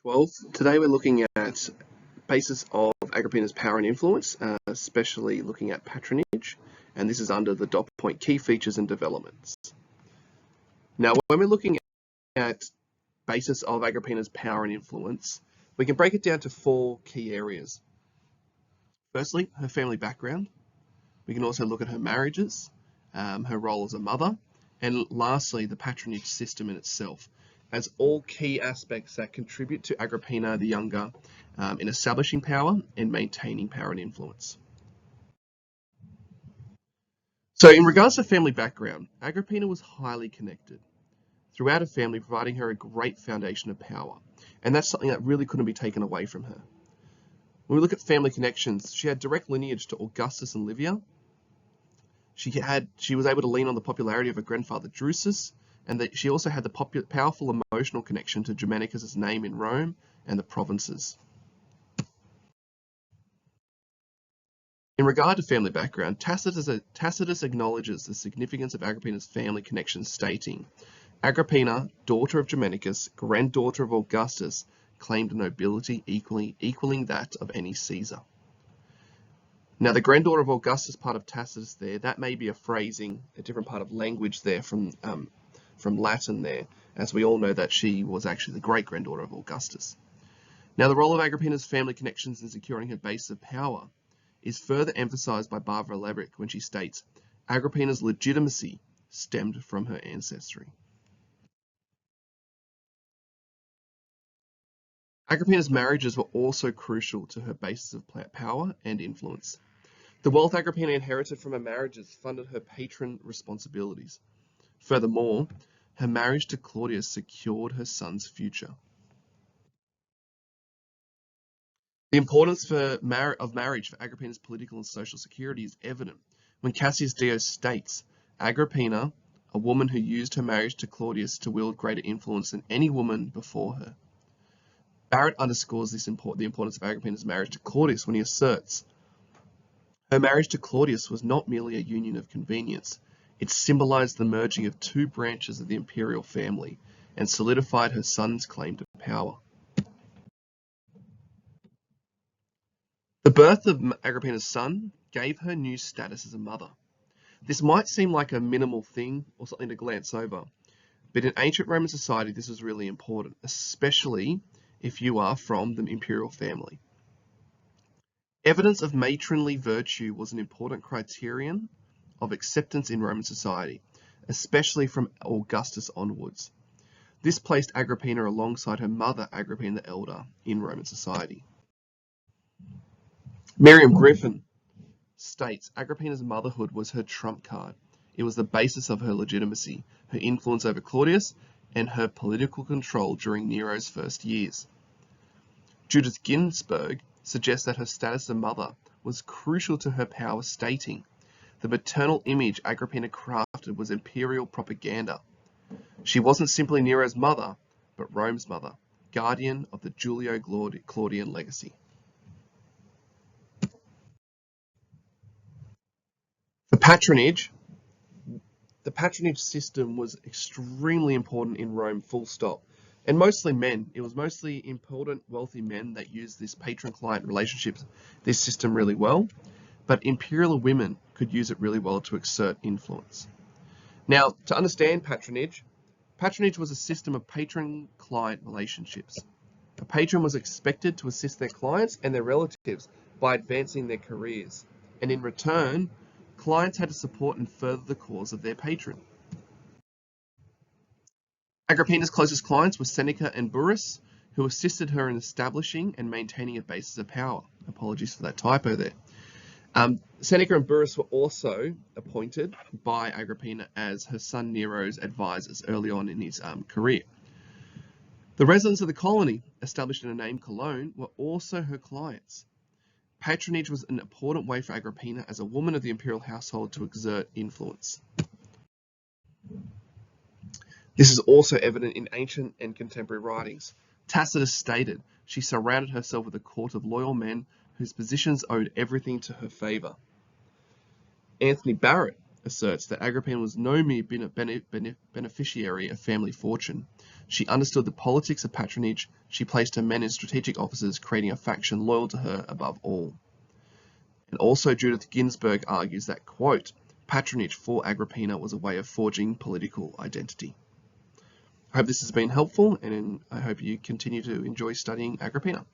12. Today we're looking at basis of Agrippina's power and influence, especially looking at patronage, and this is under the dot point key features and developments. Now, when we're looking at basis of Agrippina's power and influence, we can break it down to four key areas. Firstly, her family background. We can also look at her marriages, her role as a mother, and lastly, the patronage system in itself, as all key aspects that contribute to Agrippina the Younger in establishing power and maintaining power and influence. So in regards to family background, Agrippina was highly connected throughout her family, providing her a great foundation of power. And that's something that really couldn't be taken away from her. When we look at family connections, she had direct lineage to Augustus and Livia. She was able to lean on the popularity of her grandfather Drusus, and that she also had the powerful emotional connection to Germanicus' name in Rome and the provinces. In regard to family background, Tacitus acknowledges the significance of Agrippina's family connections, stating, Agrippina, daughter of Germanicus, granddaughter of Augustus, claimed a nobility equaling that of any Caesar. Now, the granddaughter of Augustus part of Tacitus there, that may be a phrasing, a different part of language there from Latin there, as we all know that she was actually the great-granddaughter of Augustus. Now, the role of Agrippina's family connections in securing her base of power is further emphasized by Barbara Lebrick when she states, Agrippina's legitimacy stemmed from her ancestry. Agrippina's marriages were also crucial to her basis of power and influence. The wealth Agrippina inherited from her marriages funded her patron responsibilities. Furthermore, her marriage to Claudius secured her son's future. The importance of marriage for Agrippina's political and social security is evident when Cassius Dio states, Agrippina, a woman who used her marriage to Claudius to wield greater influence than any woman before her. Barrett underscores the importance of Agrippina's marriage to Claudius when he asserts, her marriage to Claudius was not merely a union of convenience. It symbolized the merging of two branches of the imperial family and solidified her son's claim to power. The birth of Agrippina's son gave her new status as a mother. This might seem like a minimal thing or something to glance over, but in ancient Roman society this was really important, especially if you are from the imperial family. Evidence of matronly virtue was an important criterion of acceptance in Roman society, especially from Augustus onwards. This placed Agrippina alongside her mother, Agrippina the Elder, in Roman society. Miriam Griffin states Agrippina's motherhood was her trump card. It was the basis of her legitimacy, her influence over Claudius, and her political control during Nero's first years. Judith Ginsburg suggests that her status as a mother was crucial to her power, stating, the maternal image Agrippina crafted was imperial propaganda. She wasn't simply Nero's mother, but Rome's mother, guardian of the Julio-Claudian legacy. For patronage, the patronage system was extremely important in Rome, full stop. And mostly men. It was mostly important, wealthy men that used this patron-client relationship, this system really well. But imperial women could use it really well to exert influence. Now, to understand patronage was a system of patron-client relationships. A patron was expected to assist their clients and their relatives by advancing their careers. And in return, clients had to support and further the cause of their patron. Agrippina's closest clients were Seneca and Burrus, who assisted her in establishing and maintaining a basis of power. Apologies for that typo there. Seneca and Burrus were also appointed by Agrippina as her son Nero's advisors early on in his career. The residents of the colony, established in a named Cologne, were also her clients. Patronage was an important way for Agrippina as a woman of the imperial household to exert influence. This is also evident in ancient and contemporary writings. Tacitus stated she surrounded herself with a court of loyal men whose positions owed everything to her favor. Anthony Barrett asserts that Agrippina was no mere beneficiary of family fortune. She understood the politics of patronage. She placed her men in strategic offices, creating a faction loyal to her above all. And also Judith Ginsburg argues that, quote, patronage for Agrippina was a way of forging political identity. I hope this has been helpful, and I hope you continue to enjoy studying Agrippina.